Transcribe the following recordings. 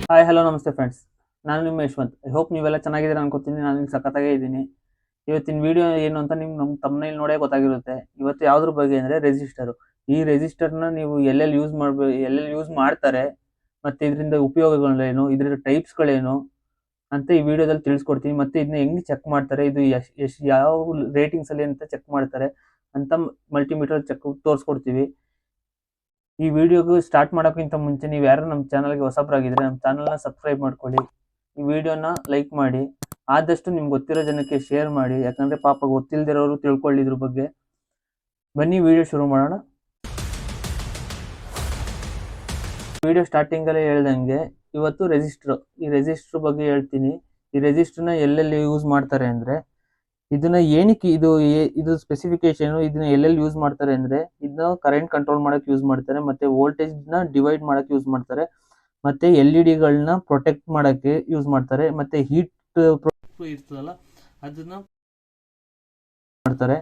Hi hello ನಮಸ್ತೆ friends, ನಾನು ನಿಮ್ಮ ಯಶವಂತ್. ಐ ಹೋಪ್ ನೀವೆಲ್ಲ ಚೆನ್ನಾಗಿದ್ದೀರಾ ಅನ್ಕೋತೀನಿ. ನಾನು ಇಲ್ಲಿ ಸಖತ್ತಾಗೇ ಇದ್ದೀನಿ. ಇವತ್ತಿನ ವಿಡಿಯೋ ಏನು ಅಂತ ನಿಮ್ಗೆ ನಮ್ಮ ತಮ್ಮನೇಲಿ ನೋಡೇ ಗೊತ್ತಾಗಿರುತ್ತೆ. ಇವತ್ತು ಯಾವುದ್ರ ಬಗ್ಗೆ ಅಂದರೆ ರೆಸಿಸ್ಟರು. ಈ ರೆಸಿಸ್ಟರ್ನ ನೀವು ಎಲ್ಲೆಲ್ಲಿ ಯೂಸ್ ಮಾಡ್ತಾರೆ, ಮತ್ತು ಇದರಿಂದ ಉಪಯೋಗಗಳೇನು, ಇದರ ಟೈಪ್ಸ್ಗಳೇನು ಅಂತ ಈ ವಿಡಿಯೋದಲ್ಲಿ ತಿಳಿಸ್ಕೊಡ್ತೀನಿ. ಮತ್ತು ಇದನ್ನ ಹೆಂಗೆ ಚೆಕ್ ಮಾಡ್ತಾರೆ, ಇದು ಯಾವ ರೇಟಿಂಗ್ಸಲ್ಲಿ ಅಂತ ಚೆಕ್ ಮಾಡ್ತಾರೆ ಅಂತ ಮಲ್ಟಿಮೀಟರ್ ಚೆಕ್ ತೋರಿಸ್ಕೊಡ್ತೀವಿ. ಈ ವಿಡಿಯೋಗೆ ಸ್ಟಾರ್ಟ್ ಮಾಡೋಕ್ಕಿಂತ ಮುಂಚೆ ನೀವು ಯಾರು ನಮ್ಮ ಚಾನಲ್ಗೆ ಹೊಸಬರಾಗಿದ್ದರೆ ನಮ್ಮ ಚಾನಲ್ನ ಸಬ್ಸ್ಕ್ರೈಬ್ ಮಾಡ್ಕೊಳ್ಳಿ. ಈ ವಿಡಿಯೋನ ಲೈಕ್ ಮಾಡಿ, ಆದಷ್ಟು ನಿಮ್ಗೆ ಗೊತ್ತಿರೋ ಜನಕ್ಕೆ ಶೇರ್ ಮಾಡಿ, ಯಾಕಂದರೆ ಪಾಪ ಗೊತ್ತಿಲ್ಲದಿರೋರು ತಿಳ್ಕೊಳ್ಳಿ ಇದ್ರ ಬಗ್ಗೆ. ಬನ್ನಿ ವಿಡಿಯೋ ಶುರು ಮಾಡೋಣ. ವಿಡಿಯೋ ಸ್ಟಾರ್ಟಿಂಗಲ್ಲೇ ಹೇಳ್ದಂಗೆ ಇವತ್ತು ಈ ರೆಸಿಸ್ಟ್ರ್ ಬಗ್ಗೆ ಹೇಳ್ತೀನಿ. ಈ ರೆಸಿಸ್ಟ್ರನ್ನ ಎಲ್ಲೆಲ್ಲಿ ಯೂಸ್ ಮಾಡ್ತಾರೆ ಅಂದರೆ, ಇದನ್ನ ಏನಕ್ಕೆ ಇದು ಸ್ಪೆಸಿಫಿಕೇಶನ್, ಇದನ್ನ ಎಲ್ಲೆಲ್ಲಿ ಯೂಸ್ ಮಾಡ್ತಾರೆ ಅಂದ್ರೆ, ಇದನ್ನ ಕರೆಂಟ್ ಕಂಟ್ರೋಲ್ ಮಾಡಕ್ ಯೂಸ್ ಮಾಡ್ತಾರೆ, ಮತ್ತೆ ವೋಲ್ಟೇಜ್ ನ ಡಿವೈಡ್ ಮಾಡಕ್ ಯೂಸ್ ಮಾಡ್ತಾರೆ, ಮತ್ತೆ LED ಗಳನ್ನ ಪ್ರೊಟೆಕ್ಟ್ ಮಾಡಕ್ಕೆ ಯೂಸ್ ಮಾಡ್ತಾರೆ, ಮತ್ತೆ ಹೀಟ್ ಇರ್ತದಲ್ಲ ಅದನ್ನ ಮಾಡ್ತಾರೆ,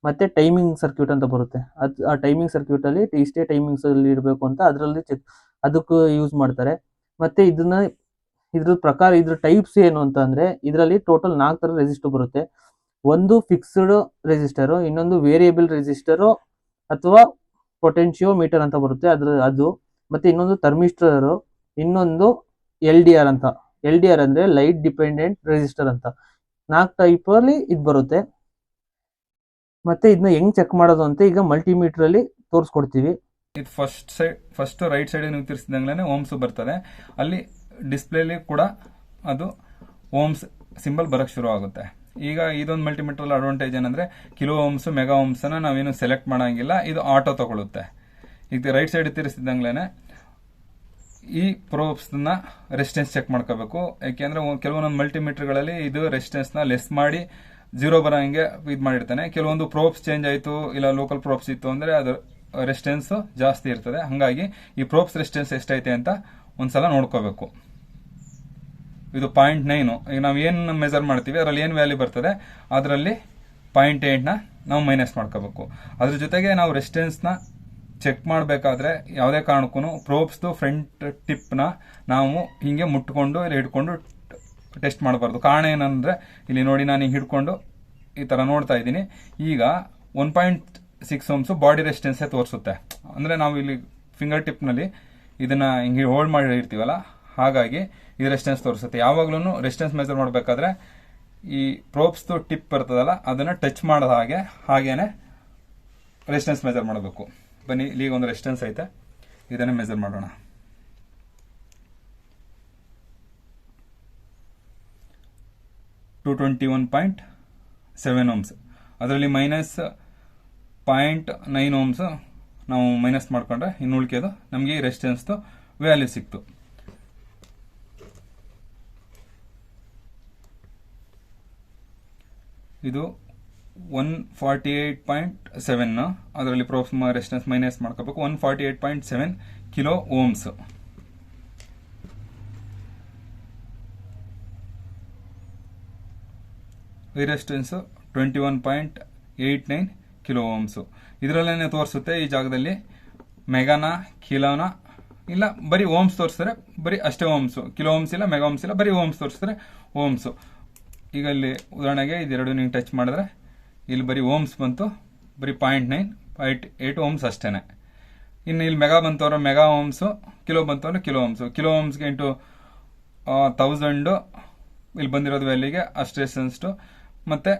ಮತ್ತೆ ಟೈಮಿಂಗ್ ಸರ್ಕ್ಯೂಟ್ ಅಂತ ಬರುತ್ತೆ. ಆ ಟೈಮಿಂಗ್ ಸರ್ಕ್ಯೂಟ್ ಅಲ್ಲಿ ಇಷ್ಟೇ ಟೈಮಿಂಗ್ಸ್ ಅಲ್ಲಿ ಇರಬೇಕು ಅಂತ ಅದರಲ್ಲಿ ಅದಕ್ಕೂ ಯೂಸ್ ಮಾಡ್ತಾರೆ. ಮತ್ತೆ ಇದ್ರ ಪ್ರಕಾರ ಇದ್ರ ಟೈಪ್ಸ್ ಏನು ಅಂತ ಅಂದ್ರೆ, ಇದರಲ್ಲಿ ಟೋಟಲ್ 4 ತರ ರೆಸಿಸ್ಟರ್ ಬರುತ್ತೆ. ಒಂದು ಫಿಕ್ಸ್ಡ್ ರೆಸಿಸ್ಟರು, ಇನ್ನೊಂದು ವೇರಿಯೇಬಲ್ ರೆಸಿಸ್ಟರು ಅಥವಾ ಪೊಟೆನ್ಶಿಯೋಮೀಟರ್ ಅಂತ ಬರುತ್ತೆ ಅದು, ಮತ್ತೆ ಇನ್ನೊಂದು ಥರ್ಮಿಸ್ಟರ್, ಇನ್ನೊಂದು LDR ಅಂತ. LDR ಅಂದ್ರೆ ಲೈಟ್ ಡಿಪೆಂಡೆಂಟ್ ರೆಸಿಸ್ಟರ್ ಅಂತ. 4 ಟೈಪ್ ಅಲ್ಲಿ ಇದು ಬರುತ್ತೆ. ಮತ್ತೆ ಇದನ್ನ ಹೆಂಗ್ ಚೆಕ್ ಮಾಡೋದು ಅಂತ ಈಗ ಮಲ್ಟಿಮೀಟರ್ ಅಲ್ಲಿ ತೋರಿಸ್ಕೊಡ್ತೀವಿ. ಇದು ಫಸ್ಟ್ ರೈಟ್ ಸೈಡ್ ನೀವು ತಿರ್ಸಿದಂಗ್ಲೇನೆ ಓಮ್ಸ್ ಬರ್ತದೆ. ಅಲ್ಲಿ ಡಿಸ್ಪ್ಲೇಲಿ ಕೂಡ ಅದು ಓಮ್ಸ್ ಸಿಂಬಲ್ ಬರಕ್ ಶುರು ಆಗುತ್ತೆ. ಈಗ ಇದೊಂದು ಮಲ್ಟಿಮೀಟರ್ ಅಡ್ವಾಂಟೇಜ್ ಏನಂದ್ರೆ, ಕಿಲೋ ಓಮ್ಸ್ ಮೆಗಾ ಓಮ್ಸ್ ನಾವೇನು ಸೆಲೆಕ್ಟ್ ಮಾಡಂಗಿಲ್ಲ, ಇದು ಆಟೋ ತಗೊಳುತ್ತೆ. ಈಗ ರೈಟ್ ಸೈಡ್ ತಿರ್ಸಿದಂಗ್ಲೇನೆ ಈ ಪ್ರೋಬ್ಸ್ ನ ರೆಸಿಸ್ಟೆನ್ಸ್ ಚೆಕ್ ಮಾಡ್ಕೋಬೇಕು. ಯಾಕೆಂದ್ರೆ ಕೆಲವೊಂದೊಂದು ಮಲ್ಟಿಮೀಟರ್ಗಳಲ್ಲಿ ಇದು ರೆಸಿಸ್ಟೆನ್ಸ್ ನ ಲೆಸ್ ಮಾಡಿ 0 ಬರೋಂಗೆ ಇದು ಮಾಡಿರ್ತಾನೆ. ಕೆಲವೊಂದು ಪ್ರೋಬ್ಸ್ ಚೇಂಜ್ ಆಯ್ತು, ಇಲ್ಲ ಲೋಕಲ್ ಪ್ರೋಬ್ಸ್ ಇತ್ತು ಅಂದ್ರೆ ಅದು ರೆಸಿಸ್ಟೆನ್ಸ್ ಜಾಸ್ತಿ ಇರ್ತದೆ. ಹಂಗಾಗಿ ಈ ಪ್ರೋಬ್ಸ್ ರೆಸಿಸ್ಟೆನ್ಸ್ ಎಷ್ಟೈತೆ ಅಂತ ಒಂದ್ಸಲ ನೋಡ್ಕೋಬೇಕು. ಇದು 0.9. ಈಗ ನಾವು ಏನು ಮೆಜರ್ ಮಾಡ್ತೀವಿ ಅದರಲ್ಲಿ ಏನು ವ್ಯಾಲ್ಯೂ ಬರ್ತದೆ ಅದರಲ್ಲಿ 0.8 ನಾವು ಮೈನಸ್ ಮಾಡ್ಕೋಬೇಕು. ಅದ್ರ ಜೊತೆಗೆ ನಾವು ರೆಸಿಸ್ಟೆನ್ಸ್ನ ಚೆಕ್ ಮಾಡಬೇಕಾದ್ರೆ ಯಾವುದೇ ಕಾರಣಕ್ಕೂ ಪ್ರೋಬ್ಸ್ದು ಫ್ರಂಟ್ ಟಿಪ್ನ ನಾವು ಹಿಂಗೆ ಮುಟ್ಕೊಂಡು ಇಲ್ಲಿ ಹಿಡ್ಕೊಂಡು ಟೆಸ್ಟ್ ಮಾಡಬಾರ್ದು. ಕಾರಣ ಏನಂದ್ರೆ, ಇಲ್ಲಿ ನೋಡಿ ನಾನು ಹಿಡ್ಕೊಂಡು ಈ ಥರ ನೋಡ್ತಾ ಇದ್ದೀನಿ. ಈಗ 1.6 ಓಮ್ಸ್ ಬಾಡಿ ರೆಸಿಸ್ಟೆನ್ಸ್ ತೋರಿಸುತ್ತೆ. ಅಂದರೆ ನಾವು ಇಲ್ಲಿ ಫಿಂಗರ್ ಟಿಪ್ನಲ್ಲಿ ಇದನ್ನ ಹಿಂಗೆ ಹೋಲ್ಡ್ ಮಾಡಿ ಇರ್ತೀವಲ್ಲ, ಹಾಗಾಗಿ ಇದು ರೆಸಿಸ್ಟೆನ್ಸ್ ತೋರಿಸುತ್ತೆ. ಯಾವಾಗ್ಲೂ ರೆಸಿಸ್ಟೆನ್ಸ್ ಮೆಜರ್ ಮಾಡಬೇಕಾದ್ರೆ ಈ ಪ್ರೋಬ್ಸ್ದು ಟಿಪ್ ಬರ್ತದಲ್ಲ ಅದನ್ನ ಟಚ್ ಮಾಡದ ಹಾಗೇನೆ ರೆಸಿಸ್ಟೆನ್ಸ್ ಮೆಜರ್ ಮಾಡಬೇಕು. ಬನ್ನಿ, ಈಗ ಒಂದು ರೆಸಿಸ್ಟೆನ್ಸ್ ಐತೆ, ಇದನ್ನೇ ಮೆಜರ್ ಮಾಡೋಣ. $221.7 ಓಮ್ಸ್. ಅದರಲ್ಲಿ -0.9 ಓಮ್ಸ್ ನಾವು ಮೈನಸ್ ಮಾಡ್ಕೊಂಡ್ರೆ ಇನ್ನು ಉಳಿಕೆದು ನಮಗೆ ರೆಸಿಸ್ಟೆನ್ಸ್ ವ್ಯಾಲ್ಯೂ ಸಿಕ್ತು. ಇದು 148.7. ಅದರಲ್ಲಿ ಪ್ರೋಬ್ಸ್ ರೆಸಿಸ್ಟೆನ್ಸ್ ಮೈನಸ್ ಮಾಡ್ಕೋಬೇಕು. 148.7 ಕಿಲೋ ಓಮ್ಸ್. ಈ ರೆಸಿಸ್ಟೆನ್ಸ್ 21.89 ಕಿಲೋ ಓಮ್ಸ್. ಇದರಲ್ಲೇನೆ ತೋರಿಸುತ್ತೆ ಈ ಜಾಗದಲ್ಲಿ ಮೆಗಾನ ಕಿಲೋನ ಇಲ್ಲ ಬರೀ ಓಮ್ಸ್ ತೋರಿಸಿದ್ರೆ ಬರೀ ಅಷ್ಟೇ ಓಮ್ಸ್. ಕಿಲೋ ಓಮ್ಸ್ ಇಲ್ಲ, ಮೆಗಾ ಓಮ್ಸ್ ಇಲ್ಲ, ಬರೀ ಓಮ್ಸ್ ತೋರಿಸಿದ್ರೆ ಓಮ್ಸ್. ಈಗ ಇಲ್ಲಿ ಉದಾಹರಣೆಗೆ ಇದೆರಡು ನೀವು ಟಚ್ ಮಾಡಿದ್ರೆ ಇಲ್ಲಿ ಬರೀ ಓಮ್ಸ್ ಬಂತು, ಬರೀ 0.8 ಓಮ್ಸ್ ಅಷ್ಟೇನೆ. ಇನ್ನು ಇಲ್ಲಿ ಮೆಗಾ ಬಂತವ್ರೆ ಮೆಗಾ ಓಮ್ಸು, ಕಿಲೋ ಬಂತವ್ರೆ ಕಿಲೋ ಓಮ್ಸು. ಕಿಲೋ ಓಮ್ಸ್ಗೆ ಇಂಟು 1000 ಇಲ್ಲಿ ಬಂದಿರೋದು ವ್ಯಾಲ್ಯೂಗೆ ಅಷ್ಟು ರೆಸಿಸ್ಟೆನ್ಸ್. ಮತ್ತೆ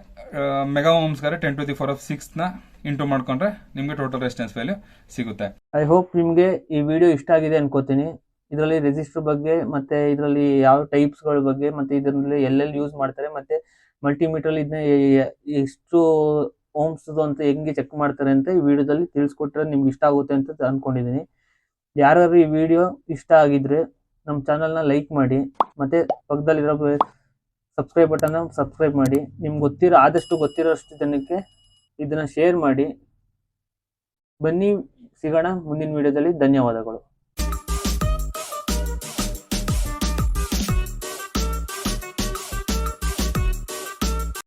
ಮೆಗಾ ಓಮ್ಸ್ಗಾರೆ 10⁶ ಇಂಟು ಮಾಡ್ಕೊಂಡ್ರೆ ನಿಮಗೆ ಟೋಟಲ್ ರೆಸಿಸ್ಟೆನ್ಸ್ ವ್ಯಾಲ್ಯೂ ಸಿಗುತ್ತೆ. ಐ ಹೋಪ್ ನಿಮಗೆ ಈ ವಿಡಿಯೋ ಇಷ್ಟ ಆಗಿದೆ ಅನ್ಕೋತೀನಿ. ಇದರಲ್ಲಿ ರೆಸಿಸ್ಟರ್ ಬಗ್ಗೆ, ಮತ್ತೆ ಇದರಲ್ಲಿ ಯಾವ ಟೈಪ್ಸ್ಗಳ ಬಗ್ಗೆ, ಮತ್ತೆ ಇದರಲ್ಲಿ ಎಲ್ಲೆಲ್ಲಿ ಯೂಸ್ ಮಾಡ್ತಾರೆ, ಮತ್ತೆ ಮಲ್ಟಿಮೀಟರ್ ಇದನ್ನ ಎಷ್ಟು ಓಮ್ಸ್ ಅಂತ ಹೆಂಗೆ ಚೆಕ್ ಮಾಡ್ತಾರೆ ಅಂತ ಈ ವಿಡಿಯೋದಲ್ಲಿ ತಿಳಿಸ್ಕೊಟ್ರೆ ನಿಮ್ಗೆ ಇಷ್ಟ ಆಗುತ್ತೆ ಅಂತ ಅನ್ಕೊಂಡಿದ್ದೀನಿ. ಯಾರು ಈ ವಿಡಿಯೋ ಇಷ್ಟ ಆಗಿದ್ರೆ ನಮ್ಮ ಚಾನಲ್ನ ಲೈಕ್ ಮಾಡಿ, ಮತ್ತೆ ಪಕ್ಕದಲ್ಲಿರೋ ಸಬ್ಸ್ಕ್ರೈಬ್ ಬಟನ್ನ ಸಬ್ಸ್ಕ್ರೈಬ್ ಮಾಡಿ. ನಿಮ್ಗೆ ಆದಷ್ಟು ಗೊತ್ತಿರೋಷ್ಟು ಜನಕ್ಕೆ ಇದನ್ನ ಶೇರ್ ಮಾಡಿ. ಬನ್ನಿ, ಸಿಗೋಣ ಮುಂದಿನ ವಿಡಿಯೋದಲ್ಲಿ. ಧನ್ಯವಾದಗಳು.